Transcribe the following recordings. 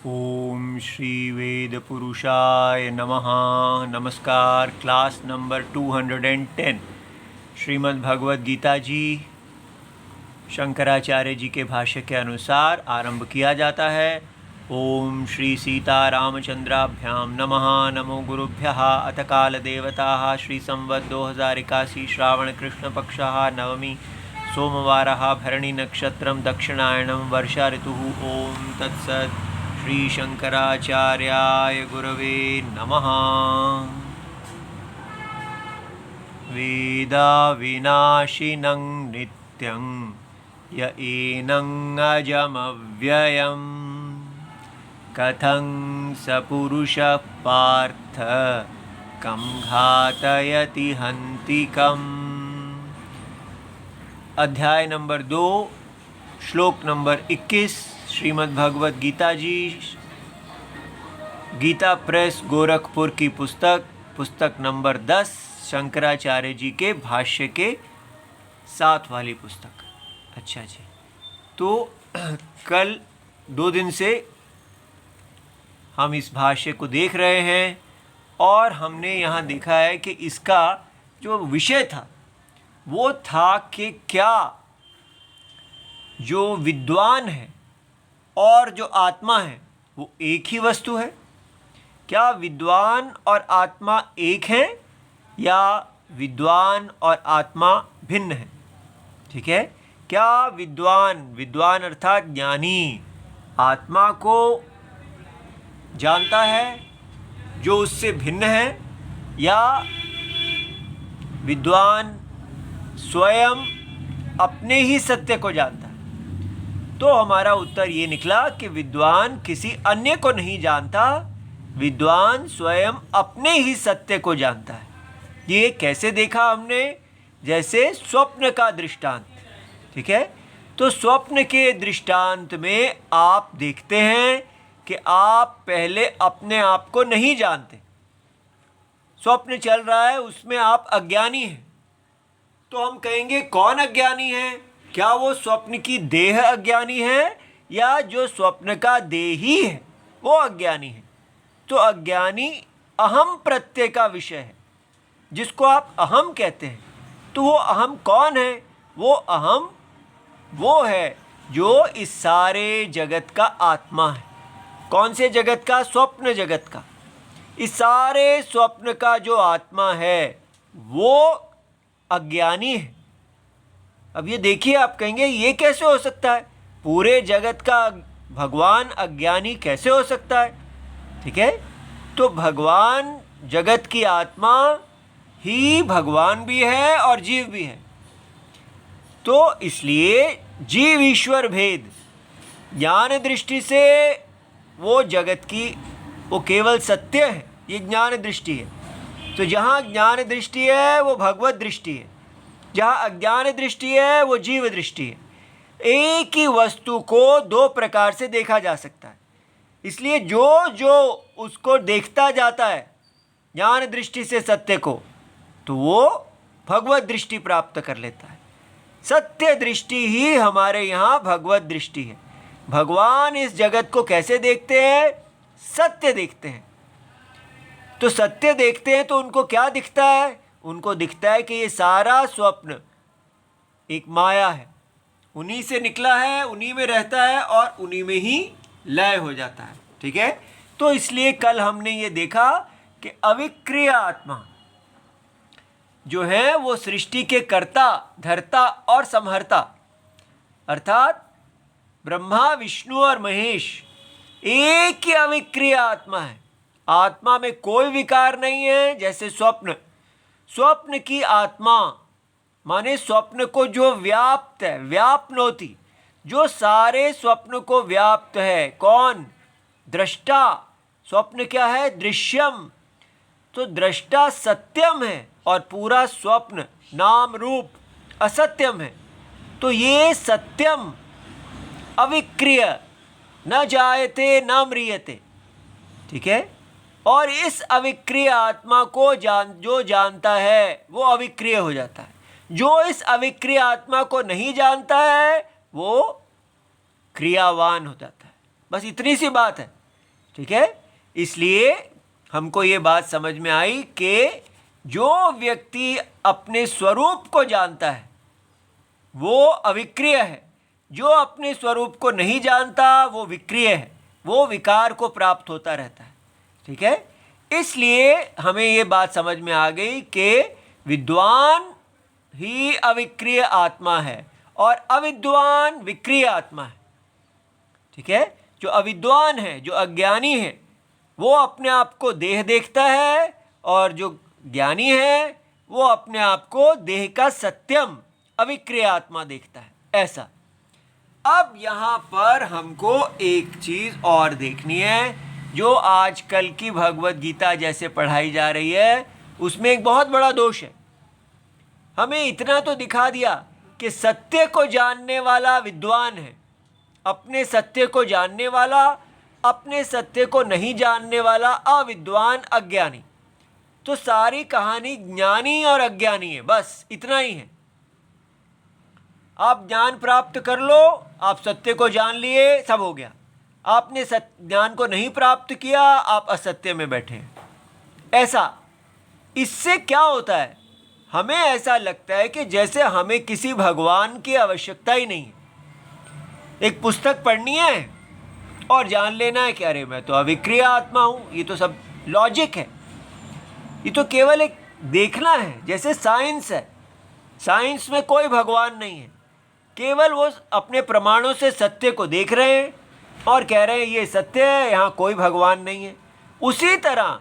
ओम श्री वेद पुरुषाय नमः। नमस्कार। क्लास नंबर 210 श्रीमद् भगवद गीता जी शंकराचार्य जी के भाष्य के अनुसार आरंभ किया जाता है। ओम श्री सीता रामचंद्राभ्याम नमः। नमो गुरुभ्यः। अथ काल देवता श्री संवत् 2081 श्रावण कृष्ण पक्षः नवमी सोमवारः भरणी नक्षत्रं दक्षिणायनं वर्षा ऋतुः। ओम तत्सत्। श्री शंकराचार्याय गुरवे नमः। वेदा विनाशिनं नित्यं य एनं अजमव्ययम् कथं स पुरुषः पार्थ कं घातयति हन्तिकम्। अध्याय नंबर 2 श्लोक नंबर 21 श्रीमद् भगवद गीता जी गीता प्रेस गोरखपुर की पुस्तक नंबर 10 शंकराचार्य जी के भाष्य के साथ वाली पुस्तक। अच्छा जी, तो कल 2 दिन से हम इस भाष्य को देख रहे हैं और हमने यहाँ देखा है कि इसका जो विषय था वो था कि क्या जो विद्वान है और जो आत्मा है वो एक ही वस्तु है। क्या विद्वान और आत्मा एक हैं या विद्वान और आत्मा भिन्न है। ठीक है, क्या विद्वान अर्थात ज्ञानी आत्मा को जानता है जो उससे भिन्न है, या विद्वान स्वयं अपने ही सत्य को जानता है। तो हमारा उत्तर ये निकला कि विद्वान किसी अन्य को नहीं जानता, विद्वान स्वयं अपने ही सत्य को जानता है। ये कैसे देखा हमने? जैसे स्वप्न का दृष्टांत। ठीक है, तो स्वप्न के दृष्टांत में आप देखते हैं कि आप पहले अपने आप को नहीं जानते। स्वप्न चल रहा है, उसमें आप अज्ञानी हैं। तो हम कहेंगे कौन अज्ञानी है? क्या वो स्वप्न की देह अज्ञानी है या जो स्वप्न का देही है वो अज्ञानी है? तो अज्ञानी अहम प्रत्यय का विषय है, जिसको आप अहम कहते हैं। तो वो अहम कौन है? वो अहम वो है जो इस सारे जगत का आत्मा है। कौन से जगत का? स्वप्न जगत का। इस सारे स्वप्न का जो आत्मा है वो अज्ञानी है। अब ये देखिए, आप कहेंगे ये कैसे हो सकता है? पूरे जगत का भगवान अज्ञानी कैसे हो सकता है? ठीक है, तो भगवान जगत की आत्मा ही भगवान भी है और जीव भी है। तो इसलिए जीव ईश्वर भेद ज्ञान दृष्टि से वो जगत की वो केवल सत्य है, ये ज्ञान दृष्टि है। तो जहाँ ज्ञान दृष्टि है वो भगवत दृष्टि है, जहाँ अज्ञान दृष्टि है वो जीव दृष्टि है। एक ही वस्तु को 2 प्रकार से देखा जा सकता है। इसलिए जो जो उसको देखता जाता है ज्ञान दृष्टि से सत्य को, तो वो भगवत दृष्टि प्राप्त कर लेता है। सत्य दृष्टि ही हमारे यहाँ भगवत दृष्टि है। भगवान इस जगत को कैसे देखते हैं? सत्य देखते हैं। तो सत्य देखते हैं तो उनको क्या दिखता है? उनको दिखता है कि ये सारा स्वप्न एक माया है, उन्हीं से निकला है, उन्हीं में रहता है और उन्हीं में ही लय हो जाता है। ठीक है, तो इसलिए कल हमने ये देखा कि अविक्रिय आत्मा जो है वो सृष्टि के कर्ता, धर्ता और संहर्ता, अर्थात ब्रह्मा, विष्णु और महेश एक ही अविक्रिय आत्मा है। आत्मा में कोई विकार नहीं है। जैसे स्वप्न की आत्मा माने स्वप्न को जो व्याप्त है, व्यापनोति, जो सारे स्वप्न को व्याप्त है। कौन? दृष्टा। स्वप्न क्या है? दृश्यम। तो दृष्टा सत्यम है और पूरा स्वप्न नाम रूप असत्यम है। तो ये सत्यम अविक्रिय, न जायते न म्रियते। ठीक है, और इस अविक्रिय आत्मा को जो जानता है वो अविक्रिय हो जाता है। जो इस अविक्रिय आत्मा को नहीं जानता है वो क्रियावान हो जाता है। बस इतनी सी बात है। ठीक है। इसलिए हमको ये बात समझ में आई कि जो व्यक्ति अपने स्वरूप को जानता है वो अविक्रिय है, जो अपने स्वरूप को नहीं जानता वो विक्रिय है, वो विकार को प्राप्त होता रहता है। ठीक है। इसलिए हमें ये बात समझ में आ गई कि विद्वान ही अविक्रिय आत्मा है और अविद्वान विक्रिय आत्मा है। ठीक है। जो अविद्वान है, जो अज्ञानी है, वो अपने आप को देह देखता है और जो ज्ञानी है वो अपने आप को देह का सत्यम अविक्रिय आत्मा देखता है। ऐसा। अब यहाँ पर हमको एक चीज़ और देखनी है, जो आजकल की भगवत गीता जैसे पढ़ाई जा रही है उसमें एक बहुत बड़ा दोष है। हमें इतना तो दिखा दिया कि सत्य को जानने वाला विद्वान है, अपने सत्य को जानने वाला, अपने सत्य को नहीं जानने वाला अविद्वान अज्ञानी। तो सारी कहानी ज्ञानी और अज्ञानी है, बस इतना ही है। आप ज्ञान प्राप्त कर लो, आप सत्य को जान लिए, सब हो गया। आपने ज्ञान को नहीं प्राप्त किया, आप असत्य में बैठे हैं। ऐसा। इससे क्या होता है, हमें ऐसा लगता है कि जैसे हमें किसी भगवान की आवश्यकता ही नहीं है। एक पुस्तक पढ़नी है और जान लेना है कि अरे मैं तो अविक्रिय आत्मा हूँ। ये तो सब लॉजिक है, ये तो केवल एक देखना है। जैसे साइंस है, साइंस में कोई भगवान नहीं है, केवल वो अपने प्रमाणों से सत्य को देख रहे हैं और कह रहे हैं ये सत्य है, यहाँ कोई भगवान नहीं है। उसी तरह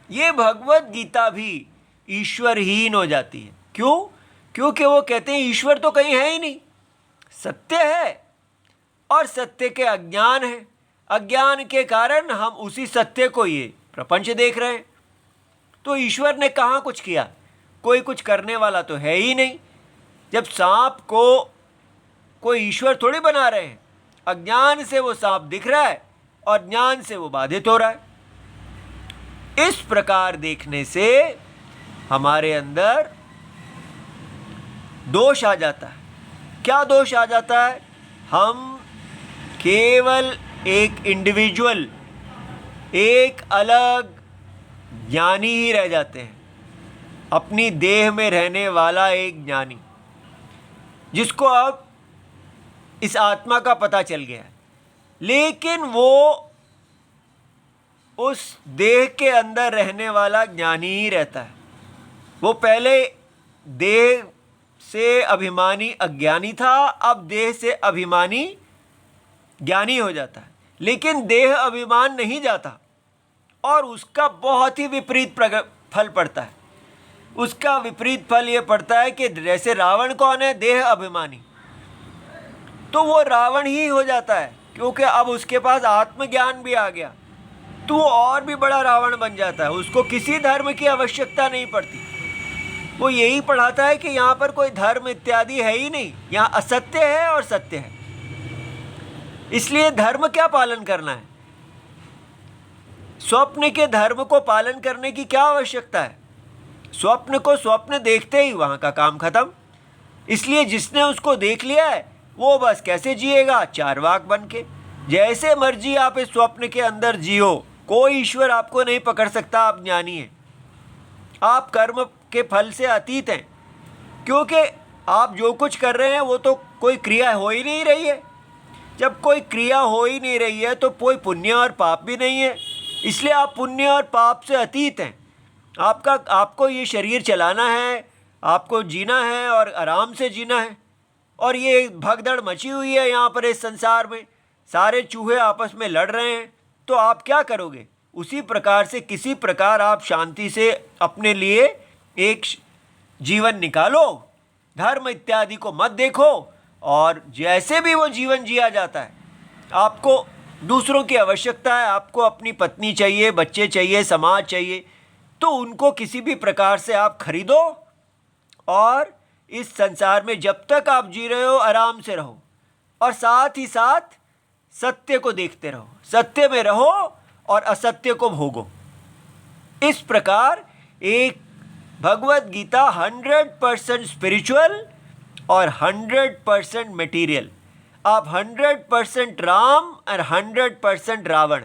ये भगवत गीता भी ईश्वरहीन हो जाती है। क्यों? क्योंकि वो कहते हैं ईश्वर तो कहीं है ही नहीं, सत्य है और सत्य के अज्ञान है। अज्ञान के कारण हम उसी सत्य को ये प्रपंच देख रहे हैं। तो ईश्वर ने कहाँ कुछ किया? कोई कुछ करने वाला तो है ही नहीं। जब सांप को कोई ईश्वर थोड़ी बना रहे हैं, अज्ञान से वो सांप दिख रहा है और ज्ञान से वो बाधित हो रहा है। इस प्रकार देखने से हमारे अंदर दोष आ जाता है। क्या दोष आ जाता है? हम केवल एक इंडिविजुअल, एक अलग ज्ञानी ही रह जाते हैं, अपनी देह में रहने वाला एक ज्ञानी, जिसको अब इस आत्मा का पता चल गया है। लेकिन वो उस देह के अंदर रहने वाला ज्ञानी ही रहता है। वो पहले देह से अभिमानी अज्ञानी था, अब देह से अभिमानी ज्ञानी हो जाता है। लेकिन देह अभिमान नहीं जाता और उसका बहुत ही विपरीत फल पड़ता है। उसका विपरीत फल ये पड़ता है कि जैसे रावण कौन है? देह अभिमानी। तो वो रावण ही हो जाता है, क्योंकि अब उसके पास आत्मज्ञान भी आ गया, तो वो और भी बड़ा रावण बन जाता है। उसको किसी धर्म की आवश्यकता नहीं पड़ती। वो यही पढ़ाता है कि यहाँ पर कोई धर्म इत्यादि है ही नहीं, यहाँ असत्य है और सत्य है। इसलिए धर्म क्या पालन करना है? स्वप्न के धर्म को पालन करने की क्या आवश्यकता है? स्वप्न को स्वप्न देखते ही वहाँ का काम खत्म। इसलिए जिसने उसको देख लिया है वो बस कैसे जिएगा? चारवाक बन के। जैसे मर्जी आप इस स्वप्न के अंदर जियो, कोई ईश्वर आपको नहीं पकड़ सकता। आप ज्ञानी हैं, आप कर्म के फल से अतीत हैं, क्योंकि आप जो कुछ कर रहे हैं वो तो कोई क्रिया हो ही नहीं रही है। जब कोई क्रिया हो ही नहीं रही है तो कोई पुण्य और पाप भी नहीं है, इसलिए आप पुण्य और पाप से अतीत हैं। आपको ये शरीर चलाना है, आपको जीना है और आराम से जीना है। और ये भगदड़ मची हुई है यहाँ पर इस संसार में, सारे चूहे आपस में लड़ रहे हैं, तो आप क्या करोगे? उसी प्रकार से किसी प्रकार आप शांति से अपने लिए एक जीवन निकालो, धर्म इत्यादि को मत देखो। और जैसे भी वो जीवन जिया जाता है, आपको दूसरों की आवश्यकता है, आपको अपनी पत्नी चाहिए, बच्चे चाहिए, समाज चाहिए, तो उनको किसी भी प्रकार से आप खरीदो और इस संसार में जब तक आप जी रहे हो आराम से रहो और साथ ही साथ सत्य को देखते रहो, सत्य में रहो और असत्य को भोगो। इस प्रकार एक भगवत गीता 100% स्पिरिचुअल और 100% मटेरियल। आप 100% राम और 100% रावण,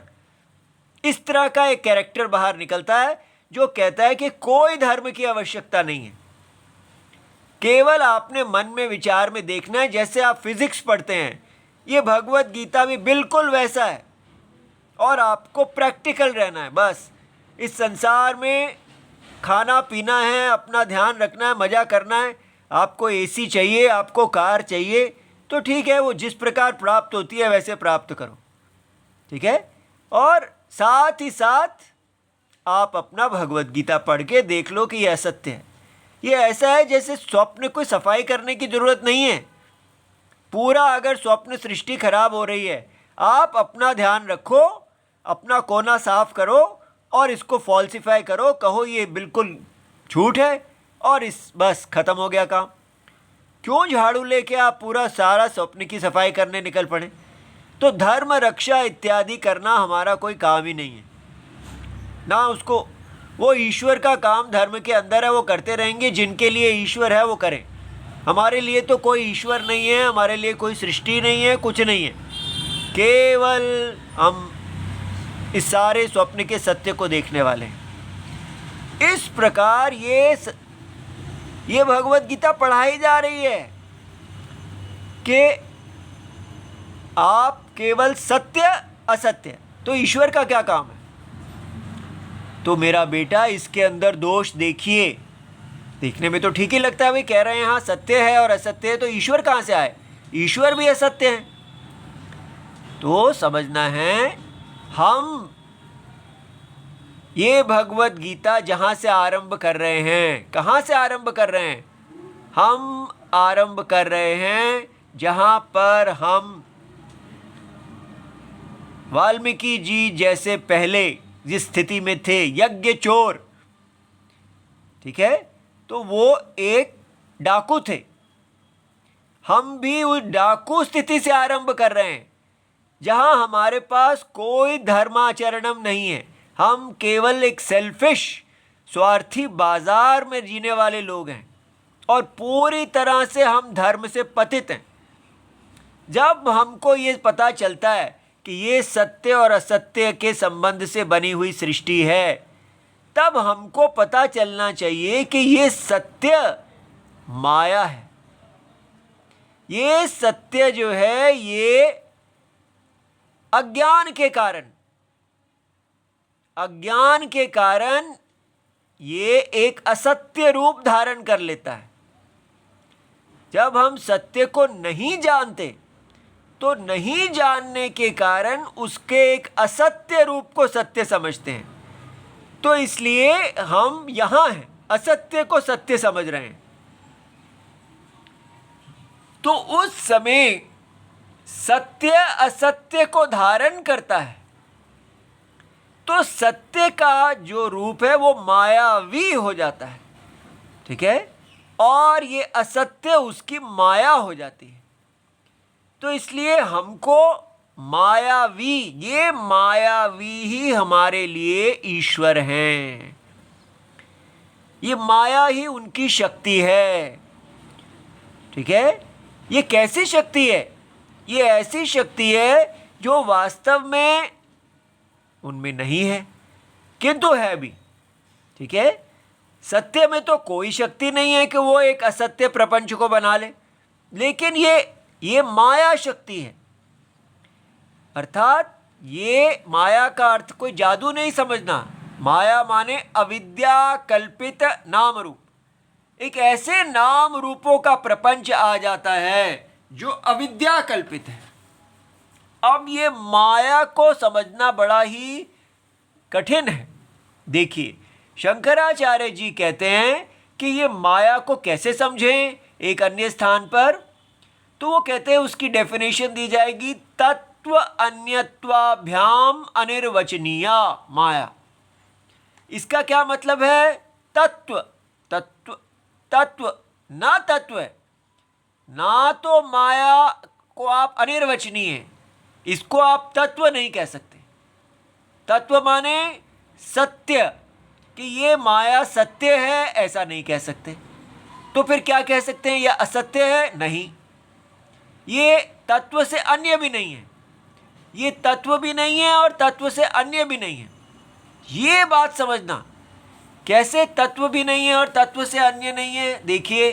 इस तरह का एक कैरेक्टर बाहर निकलता है जो कहता है कि कोई धर्म की आवश्यकता नहीं है, केवल आपने मन में विचार में देखना है। जैसे आप फिजिक्स पढ़ते हैं, ये भगवत गीता भी बिल्कुल वैसा है। और आपको प्रैक्टिकल रहना है बस। इस संसार में खाना पीना है, अपना ध्यान रखना है, मज़ा करना है। आपको एसी चाहिए, आपको कार चाहिए, तो ठीक है, वो जिस प्रकार प्राप्त होती है वैसे प्राप्त करो, ठीक है। और साथ ही साथ आप अपना भगवत गीता पढ़ के देख लो कि यह असत्य है। ये ऐसा है जैसे स्वप्न कोई सफाई करने की ज़रूरत नहीं है। पूरा अगर स्वप्न सृष्टि खराब हो रही है, आप अपना ध्यान रखो, अपना कोना साफ करो और इसको फॉल्सिफाई करो, कहो ये बिल्कुल झूठ है और इस बस ख़त्म हो गया काम। क्यों झाड़ू लेके आप पूरा सारा स्वप्न की सफाई करने निकल पड़े? तो धर्म रक्षा इत्यादि करना हमारा कोई काम ही नहीं है ना। उसको वो ईश्वर का काम धर्म के अंदर है, वो करते रहेंगे। जिनके लिए ईश्वर है वो करें। हमारे लिए तो कोई ईश्वर नहीं है, हमारे लिए कोई सृष्टि नहीं है, कुछ नहीं है। केवल हम इस सारे स्वप्न के सत्य को देखने वाले हैं। इस प्रकार ये भगवत गीता पढ़ाई जा रही है कि आप केवल सत्य असत्य। तो ईश्वर का क्या काम है? तो मेरा बेटा इसके अंदर दोष देखिए। देखने में तो ठीक ही लगता है, भाई कह रहे हैं हाँ सत्य है और असत्य है, तो ईश्वर कहाँ से आए? ईश्वर भी असत्य है। तो समझना है, हम ये भगवत गीता जहाँ से आरंभ कर रहे हैं, कहाँ से आरंभ कर रहे हैं? हम आरंभ कर रहे हैं जहाँ पर हम वाल्मीकि जी जैसे पहले जिस स्थिति में थे, यज्ञ चोर, ठीक है, तो वो एक डाकू थे। हम भी उस डाकू स्थिति से आरंभ कर रहे हैं जहां हमारे पास कोई धर्माचरणम नहीं है। हम केवल एक सेल्फिश स्वार्थी बाजार में जीने वाले लोग हैं और पूरी तरह से हम धर्म से पतित हैं। जब हमको ये पता चलता है कि ये सत्य और असत्य के संबंध से बनी हुई सृष्टि है, तब हमको पता चलना चाहिए कि ये सत्य माया है। ये सत्य जो है ये अज्ञान के कारण ये एक असत्य रूप धारण कर लेता है। जब हम सत्य को नहीं जानते तो नहीं जानने के कारण उसके एक असत्य रूप को सत्य समझते हैं। तो इसलिए हम यहाँ हैं, असत्य को सत्य समझ रहे हैं। तो उस समय सत्य असत्य को धारण करता है, तो सत्य का जो रूप है वो मायावी हो जाता है, ठीक है, और ये असत्य उसकी माया हो जाती है। तो इसलिए हमको ये मायावी ही हमारे लिए ईश्वर हैं। ये माया ही उनकी शक्ति है, ठीक है। ये कैसी शक्ति है? ये ऐसी शक्ति है जो वास्तव में उनमें नहीं है किंतु है भी, ठीक है। सत्य में तो कोई शक्ति नहीं है कि वो एक असत्य प्रपंच को बना ले, लेकिन ये माया शक्ति है। अर्थात ये माया का अर्थ कोई जादू नहीं समझना। माया माने अविद्या कल्पित नाम रूप। एक ऐसे नाम रूपों का प्रपंच आ जाता है जो अविद्या कल्पित है। अब ये माया को समझना बड़ा ही कठिन है। देखिए, शंकराचार्य जी कहते हैं कि ये माया को कैसे समझें। एक अन्य स्थान पर तो वो कहते हैं, उसकी डेफिनेशन दी जाएगी, तत्व अन्यत्वाभ्याम अनिर्वचनीया माया। इसका क्या मतलब है? तत्व तत्व तत्व ना तत्व है ना, तो माया को आप अनिर्वचनीय, इसको आप तत्व नहीं कह सकते। तत्व माने सत्य, कि ये माया सत्य है ऐसा नहीं कह सकते। तो फिर क्या कह सकते हैं? यह असत्य है? नहीं, ये तत्व से अन्य भी नहीं है। ये तत्व भी नहीं है और तत्व से अन्य भी नहीं है। ये बात समझना, कैसे तत्व भी नहीं है और तत्व से अन्य नहीं है। देखिए,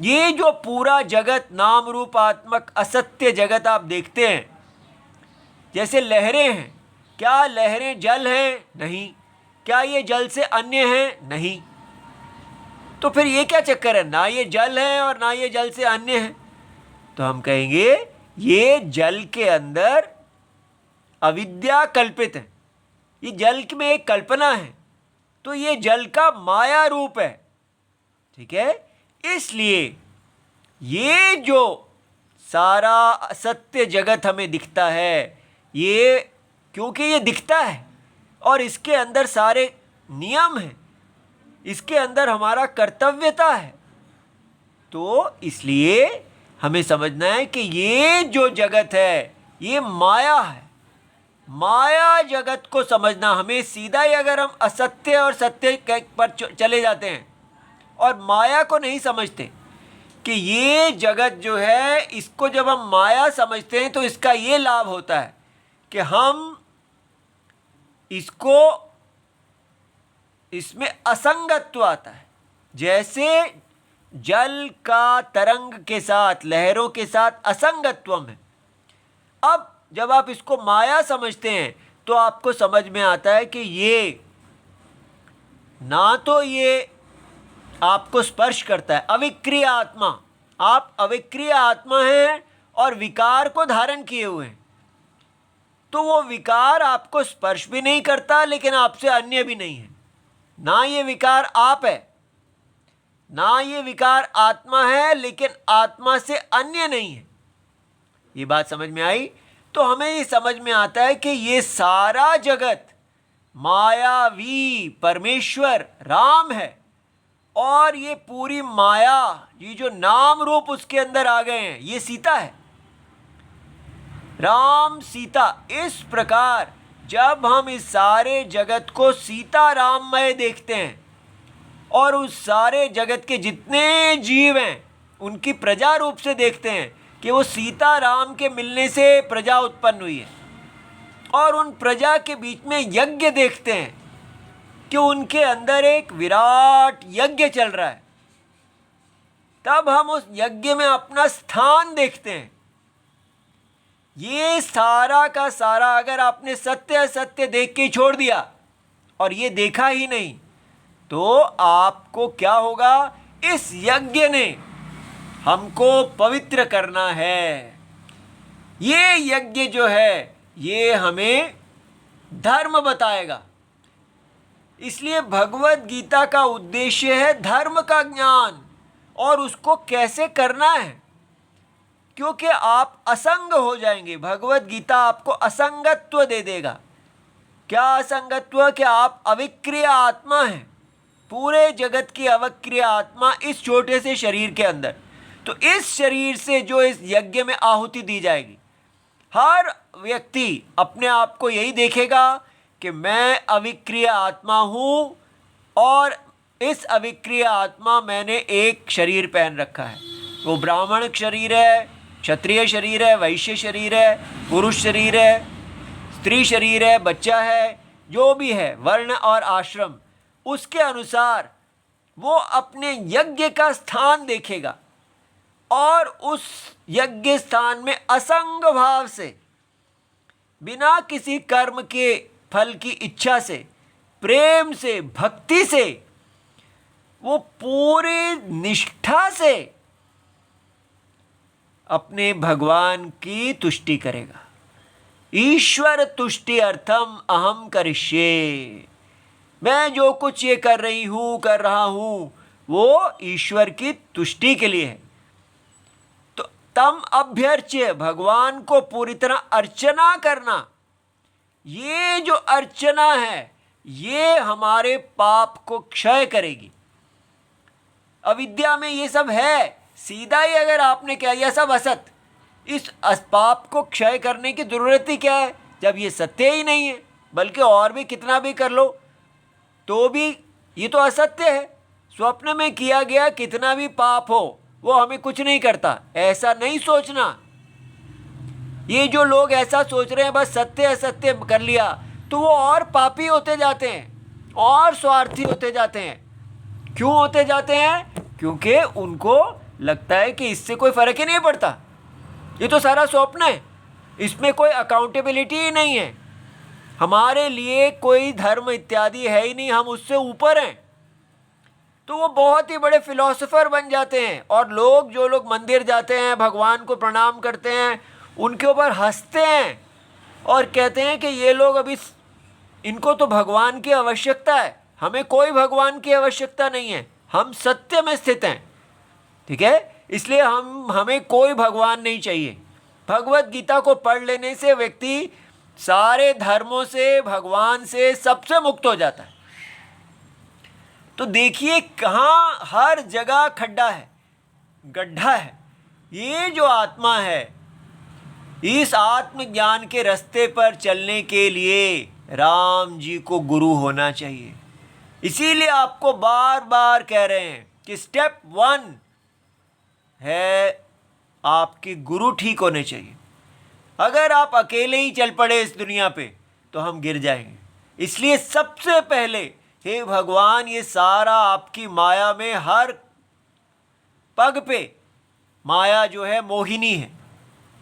ये जो पूरा जगत नाम रूपात्मक असत्य जगत आप देखते हैं, जैसे लहरें हैं, क्या लहरें जल हैं? नहीं। क्या ये जल से अन्य हैं? नहीं। तो फिर ये क्या चक्कर है? ना ये जल है और ना ये जल से अन्य है। तो हम कहेंगे ये जल के अंदर अविद्या कल्पित है, ये जल में एक कल्पना है, तो ये जल का माया रूप है। ठीक है, इसलिए ये जो सारा सत्य जगत हमें दिखता है, ये क्योंकि ये दिखता है और इसके अंदर सारे नियम हैं, इसके अंदर हमारा कर्तव्यता है, तो इसलिए हमें समझना है कि ये जो जगत है ये माया है। माया जगत को समझना, हमें सीधा ही अगर हम असत्य और सत्य पर चले जाते हैं और माया को नहीं समझते कि ये जगत जो है, इसको जब हम माया समझते हैं तो इसका ये लाभ होता है कि हम इसमें असंगत्व आता है। जैसे जल का तरंग के साथ, लहरों के साथ असंगत्व है। अब जब आप इसको माया समझते हैं तो आपको समझ में आता है कि ये ना तो ये आपको स्पर्श करता है, अविक्रिय आत्मा, आप अविक्रिय आत्मा हैं और विकार को धारण किए हुए हैं, तो वो विकार आपको स्पर्श भी नहीं करता लेकिन आपसे अन्य भी नहीं है। ना ये विकार आप है, ना ये विकार आत्मा है लेकिन आत्मा से अन्य नहीं है। ये बात समझ में आई? तो हमें ये समझ में आता है कि ये सारा जगत मायावी परमेश्वर राम है और ये पूरी माया, ये जो नाम रूप उसके अंदर आ गए हैं, ये सीता है। राम सीता, इस प्रकार जब हम इस सारे जगत को सीता राममय देखते हैं और उस सारे जगत के जितने जीव हैं उनकी प्रजा रूप से देखते हैं कि वो सीता राम के मिलने से प्रजा उत्पन्न हुई है, और उन प्रजा के बीच में यज्ञ देखते हैं कि उनके अंदर एक विराट यज्ञ चल रहा है, तब हम उस यज्ञ में अपना स्थान देखते हैं। ये सारा का सारा अगर आपने सत्य असत्य देख के छोड़ दिया और ये देखा ही नहीं, तो आपको क्या होगा? इस यज्ञ ने हमको पवित्र करना है। ये यज्ञ जो है ये हमें धर्म बताएगा। इसलिए भगवत गीता का उद्देश्य है धर्म का ज्ञान, और उसको कैसे करना है, क्योंकि आप असंग हो जाएंगे। भगवत गीता आपको असंगत्व दे देगा। क्या असंगत्व? कि आप अविक्रिय आत्मा हैं, पूरे जगत की अविक्रिय आत्मा इस छोटे से शरीर के अंदर। तो इस शरीर से जो इस यज्ञ में आहुति दी जाएगी, हर व्यक्ति अपने आप को यही देखेगा कि मैं अविक्रिय आत्मा हूँ और इस अविक्रिय आत्मा मैंने एक शरीर पहन रखा है। वो ब्राह्मण शरीर है, क्षत्रिय शरीर है, वैश्य शरीर है, पुरुष शरीर है, स्त्री शरीर है, बच्चा है, जो भी है वर्ण और आश्रम, उसके अनुसार वो अपने यज्ञ का स्थान देखेगा और उस यज्ञ स्थान में असंग भाव से, बिना किसी कर्म के फल की इच्छा से, प्रेम से, भक्ति से, वो पूरी निष्ठा से अपने भगवान की तुष्टि करेगा। ईश्वर तुष्टि अर्थम अहम करिष्ये, मैं जो कुछ ये कर रहा हूँ वो ईश्वर की तुष्टि के लिए है। तो तम अभ्यर्च्य, भगवान को पूरी तरह अर्चना करना, ये जो अर्चना है ये हमारे पाप को क्षय करेगी। अविद्या में ये सब है, सीधा ही अगर आपने कहा यह सब असत, इस पाप को क्षय करने की ज़रूरत ही क्या है जब ये सत्य ही नहीं है, बल्कि और भी कितना भी कर लो तो भी ये तो असत्य है। स्वप्न में किया गया कितना भी पाप हो वो हमें कुछ नहीं करता, ऐसा नहीं सोचना। ये जो लोग ऐसा सोच रहे हैं बस सत्य असत्य कर लिया, तो वो और पापी होते जाते हैं और स्वार्थी होते जाते हैं। क्यों होते जाते हैं? क्योंकि उनको लगता है कि इससे कोई फर्क ही नहीं पड़ता, ये तो सारा स्वप्न है, इसमें कोई अकाउंटेबिलिटी ही नहीं है, हमारे लिए कोई धर्म इत्यादि है ही नहीं, हम उससे ऊपर हैं। तो वो बहुत ही बड़े फिलोसोफर बन जाते हैं। और लोग, जो लोग मंदिर जाते हैं, भगवान को प्रणाम करते हैं, उनके ऊपर हंसते हैं और कहते हैं कि ये लोग अभी, इनको तो भगवान की आवश्यकता है, हमें कोई भगवान की आवश्यकता नहीं है, हम सत्य में स्थित हैं, ठीक है, इसलिए हमें कोई भगवान नहीं चाहिए। भगवत गीता को पढ़ लेने से व्यक्ति सारे धर्मों से, भगवान से, सबसे मुक्त हो जाता है। तो देखिए कहाँ हर जगह खड्डा है, गड्ढा है। ये जो आत्मा है, इस आत्मज्ञान के रास्ते पर चलने के लिए राम जी को गुरु होना चाहिए। इसीलिए आपको बार बार कह रहे हैं कि स्टेप 1 है आपके गुरु ठीक होने चाहिए। अगर आप अकेले ही चल पड़े इस दुनिया पे तो हम गिर जाएंगे। इसलिए सबसे पहले, हे भगवान, ये सारा आपकी माया में हर पग पे माया जो है मोहिनी है।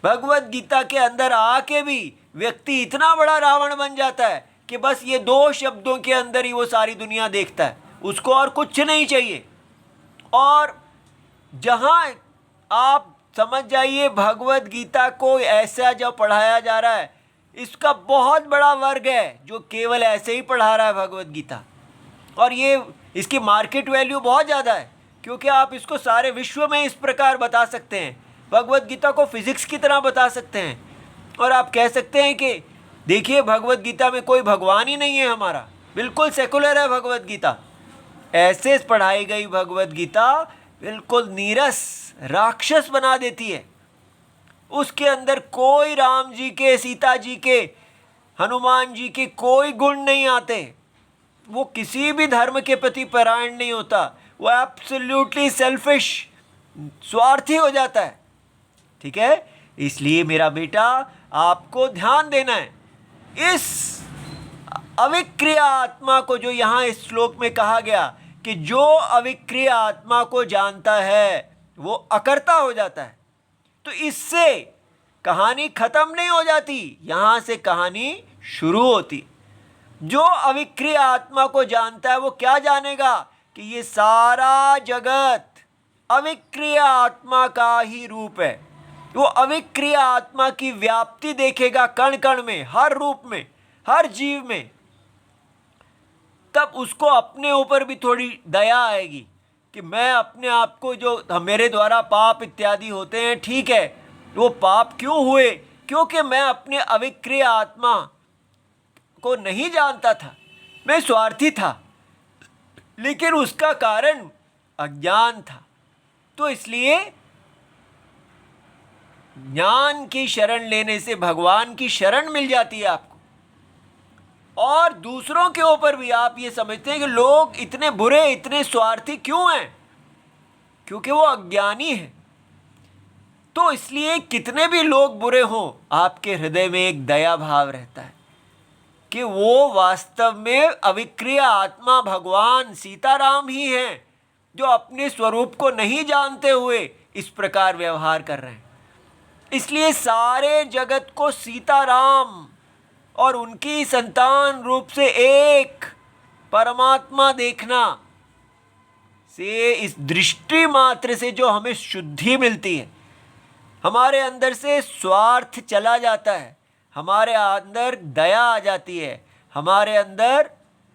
भगवत गीता के अंदर आके भी व्यक्ति इतना बड़ा रावण बन जाता है कि बस ये 2 शब्दों के अंदर ही वो सारी दुनिया देखता है, उसको और कुछ नहीं चाहिए। और जहाँ आप समझ जाइए भगवत गीता को ऐसा जो पढ़ाया जा रहा है, इसका बहुत बड़ा वर्ग है जो केवल ऐसे ही पढ़ा रहा है भगवत गीता, और ये इसकी मार्केट वैल्यू बहुत ज़्यादा है, क्योंकि आप इसको सारे विश्व में इस प्रकार बता सकते हैं। भगवत गीता को फिजिक्स की तरह बता सकते हैं, और आप कह सकते हैं कि देखिए भगवत गीता में कोई भगवान ही नहीं है, हमारा बिल्कुल सेकुलर है भगवत गीता। ऐसे पढ़ाई गई भगवत गीता बिल्कुल नीरस, राक्षस बना देती है। उसके अंदर कोई राम जी के, सीता जी के, हनुमान जी के कोई गुण नहीं आते। वो किसी भी धर्म के प्रति परायण नहीं होता, वो एब्सोल्युटली सेल्फिश, स्वार्थी हो जाता है, ठीक है। इसलिए मेरा बेटा, आपको ध्यान देना है इस अविक्रिय आत्मा को, जो यहाँ इस श्लोक में कहा गया कि जो अविक्रिय आत्मा को जानता है वो अकर्ता हो जाता है। तो इससे कहानी खत्म नहीं हो जाती, यहाँ से कहानी शुरू होती। जो अविक्रिय आत्मा को जानता है वो क्या जानेगा कि ये सारा जगत अविक्रिय आत्मा का ही रूप है। वो अविक्रिय आत्मा की व्याप्ति देखेगा कण कण में, हर रूप में, हर जीव में। तब उसको अपने ऊपर भी थोड़ी दया आएगी कि मैं अपने आप को, जो मेरे द्वारा पाप इत्यादि होते हैं, ठीक है, वो पाप क्यों हुए? क्योंकि मैं अपने अविक्रिय आत्मा को नहीं जानता था, मैं स्वार्थी था, लेकिन उसका कारण अज्ञान था। तो इसलिए ज्ञान की शरण लेने से भगवान की शरण मिल जाती है आपको। और दूसरों के ऊपर भी आप ये समझते हैं कि लोग इतने बुरे, इतने स्वार्थी क्यों हैं? क्योंकि वो अज्ञानी हैं। तो इसलिए कितने भी लोग बुरे हों, आपके हृदय में एक दया भाव रहता है कि वो वास्तव में अविक्रिय आत्मा भगवान सीताराम ही हैं, जो अपने स्वरूप को नहीं जानते हुए इस प्रकार व्यवहार कर रहे हैं। इसलिए सारे जगत को सीताराम और उनकी संतान रूप से एक परमात्मा देखना से, इस दृष्टि मात्र से जो हमें शुद्धि मिलती है, हमारे अंदर से स्वार्थ चला जाता है, हमारे अंदर दया आ जाती है, हमारे अंदर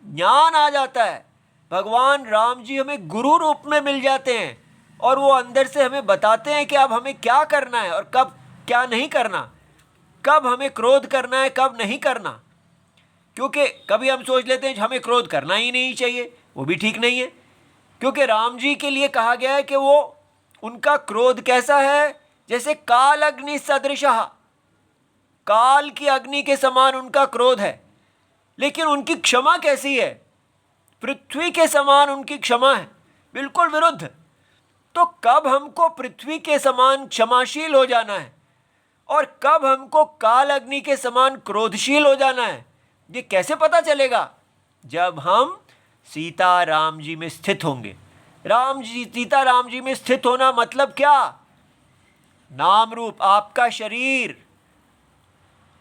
ज्ञान आ जाता है। भगवान राम जी हमें गुरु रूप में मिल जाते हैं और वो अंदर से हमें बताते हैं कि अब हमें क्या करना है और कब क्या नहीं करना, कब हमें क्रोध करना है, कब नहीं करना। क्योंकि कभी हम सोच लेते हैं कि हमें क्रोध करना ही नहीं चाहिए, वो भी ठीक नहीं है, क्योंकि राम जी के लिए कहा गया है कि वो, उनका क्रोध कैसा है, जैसे काल अग्नि सदृशः, काल की अग्नि के समान उनका क्रोध है। लेकिन उनकी क्षमा कैसी है? पृथ्वी के समान उनकी क्षमा है, बिल्कुल विरुद्ध। तो कब हमको पृथ्वी के समान क्षमाशील हो जाना है और कब हमको काल अग्नि के समान क्रोधशील हो जाना है, ये कैसे पता चलेगा? जब हम सीता राम जी में स्थित होंगे। राम जी, सीता राम जी में स्थित होना मतलब क्या? नाम रूप, आपका शरीर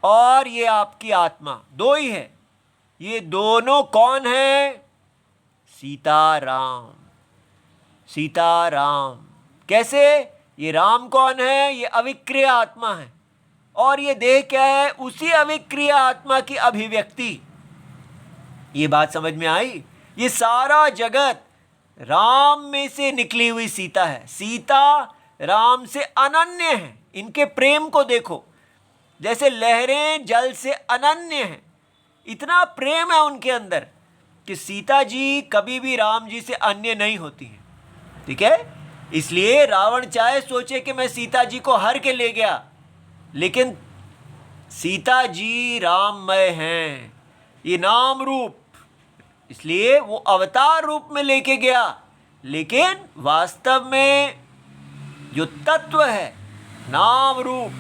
और ये आपकी आत्मा, दो ही है। ये दोनों कौन है? सीता राम। सीता राम कैसे? ये राम कौन है? ये अविक्रिय आत्मा है। और ये देह क्या है? उसी अविक्रिय आत्मा की अभिव्यक्ति। ये बात समझ में आई? ये सारा जगत राम में से निकली हुई सीता है। सीता राम से अनन्य है। इनके प्रेम को देखो, जैसे लहरें जल से अनन्य हैं। इतना प्रेम है उनके अंदर कि सीता जी कभी भी राम जी से अन्य नहीं होती हैं। ठीक है? इसलिए रावण चाहे सोचे कि मैं सीता जी को हर के ले गया, लेकिन सीता जी राममय हैं। ये नाम रूप, इसलिए वो अवतार रूप में लेके गया, लेकिन वास्तव में जो तत्व है नाम रूप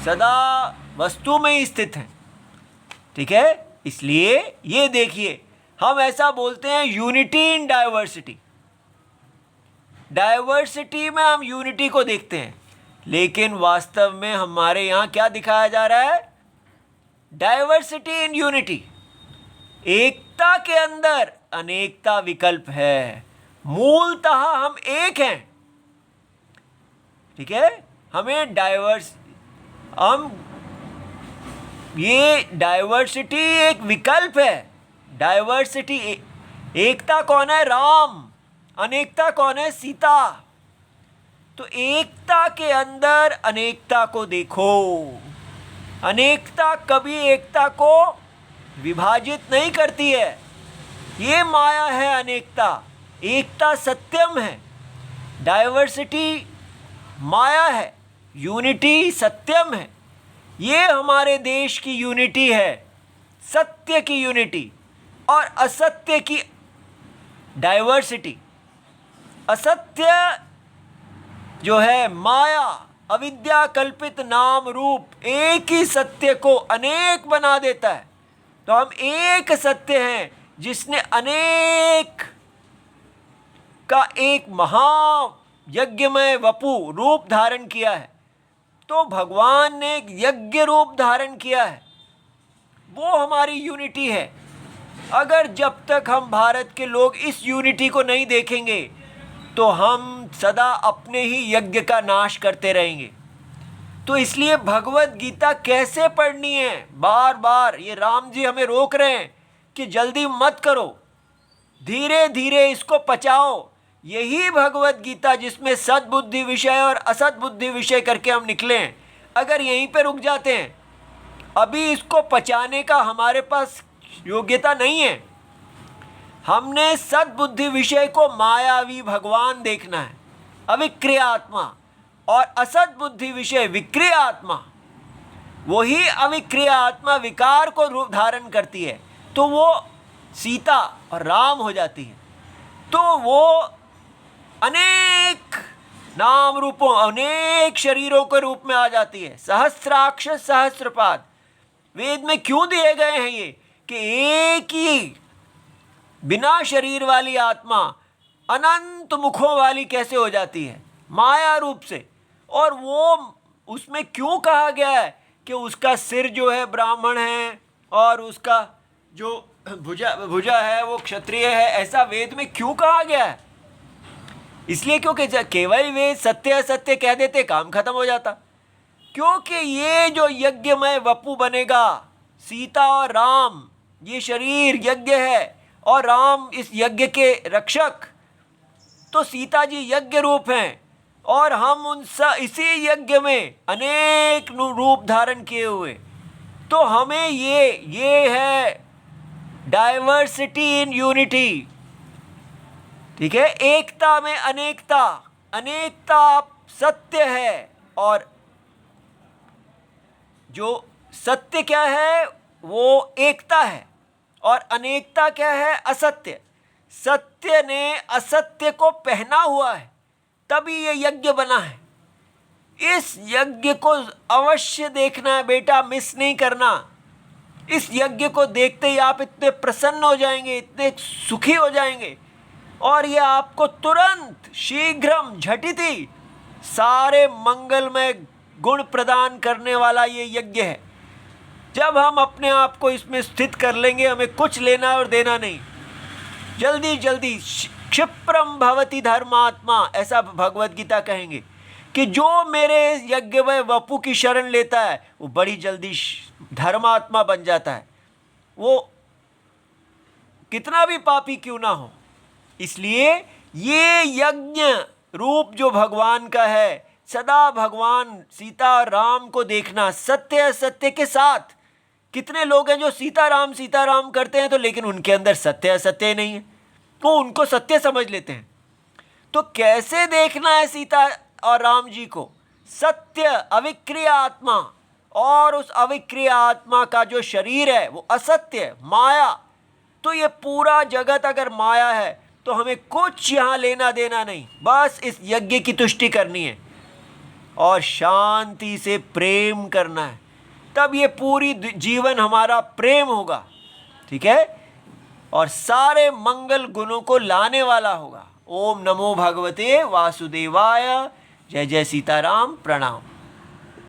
सदा वस्तु में ही स्थित है। ठीक है? इसलिए ये देखिए, हम ऐसा बोलते हैं यूनिटी इन डाइवर्सिटी। डाइवर्सिटी में हम यूनिटी को देखते हैं, लेकिन वास्तव में हमारे यहाँ क्या दिखाया जा रहा है? Diversity in unity. एकता के अंदर अनेकता विकल्प है। मूलतः हम एक हैं। ठीक है? हमें ये डाइवर्सिटी एक विकल्प है। डाइवर्सिटी, एकता कौन है? राम। अनेकता कौन है? सीता। तो एकता के अंदर अनेकता को देखो। अनेकता कभी एकता को विभाजित नहीं करती है। ये माया है अनेकता। एकता सत्यम है, डाइवर्सिटी माया है, यूनिटी सत्यम है। ये हमारे देश की यूनिटी है, सत्य की यूनिटी और असत्य की डाइवर्सिटी। असत्य जो है माया, अविद्या कल्पित नाम रूप एक ही सत्य को अनेक बना देता है। तो हम एक सत्य हैं जिसने अनेक का एक महायज्ञमय वपु रूप धारण किया है। तो भगवान ने एक यज्ञ रूप धारण किया है, वो हमारी यूनिटी है। अगर जब तक हम भारत के लोग इस यूनिटी को नहीं देखेंगे तो हम सदा अपने ही यज्ञ का नाश करते रहेंगे। तो इसलिए भगवत गीता कैसे पढ़नी है? बार बार ये राम जी हमें रोक रहे हैं कि जल्दी मत करो, धीरे धीरे इसको पचाओ। यही भगवत गीता जिसमें सद्बुद्धि विषय और असत बुद्धि विषय करके हम निकले हैं, अगर यहीं पे रुक जाते हैं, अभी इसको पचाने का हमारे पास योग्यता नहीं है। हमने सद्बुद्धि विषय को मायावी भगवान देखना है, अविक्रिय आत्मा, और असत बुद्धि विषय विक्रिय आत्मा। वही अविक्रिय आत्मा विकार को रूप धारण करती है, तो वो सीता और राम हो जाती है। तो वो अनेक नाम रूपों, अनेक शरीरों के रूप में आ जाती है। सहस्राक्ष सहस्रपाद वेद में क्यों दिए गए हैं ये? कि एक ही बिना शरीर वाली आत्मा अनंत मुखों वाली कैसे हो जाती है? माया रूप से। और वो उसमें क्यों कहा गया है कि उसका सिर जो है ब्राह्मण है और उसका जो भुजा है वो क्षत्रिय है? ऐसा वेद में क्यों कहा गया है? इसलिए क्योंकि केवल वेद सत्य असत्य कह देते, काम खत्म हो जाता। क्योंकि ये जो यज्ञमय वपु बनेगा, सीता और राम, ये शरीर यज्ञ है और राम इस यज्ञ के रक्षक। तो सीता जी यज्ञ रूप हैं और हम इसी यज्ञ में अनेक रूप धारण किए हुए। तो हमें ये है डाइवर्सिटी इन यूनिटी। ठीक है? एकता में अनेकता, अनेकता सत्य है, और जो सत्य क्या है वो एकता है, और अनेकता क्या है? असत्य। सत्य ने असत्य को पहना हुआ है, तभी ये यज्ञ बना है। इस यज्ञ को अवश्य देखना है बेटा, मिस नहीं करना। इस यज्ञ को देखते ही आप इतने प्रसन्न हो जाएंगे, इतने सुखी हो जाएंगे, और ये आपको तुरंत शीघ्रम झटिति सारे मंगलमय गुण प्रदान करने वाला ये यज्ञ है। जब हम अपने आप को इसमें स्थित कर लेंगे, हमें कुछ लेना और देना नहीं, जल्दी जल्दी क्षिप्रम भवति धर्मात्मा, ऐसा भगवत गीता कहेंगे कि जो मेरे यज्ञ में वपु की शरण लेता है वो बड़ी जल्दी धर्मात्मा बन जाता है, वो कितना भी पापी क्यों ना हो। इसलिए ये यज्ञ रूप जो भगवान का है, सदा भगवान सीता राम को देखना सत्य असत्य के साथ। कितने लोग हैं जो सीता राम करते हैं तो लेकिन उनके अंदर सत्य असत्य नहीं है, वो उनको सत्य समझ लेते हैं। तो कैसे देखना है सीता और राम जी को? सत्य अविक्रिय आत्मा, और उस अविक्रिय आत्मा का जो शरीर है वो असत्य माया। तो ये पूरा जगत अगर माया है तो हमें कुछ यहाँ लेना देना नहीं, बस इस यज्ञ की तुष्टि करनी है और शांति से प्रेम करना है, तब ये पूरी जीवन हमारा प्रेम होगा, ठीक है, और सारे मंगल गुणों को लाने वाला होगा। ओम नमो भगवते वासुदेवाय। जय जय सीताराम। प्रणाम।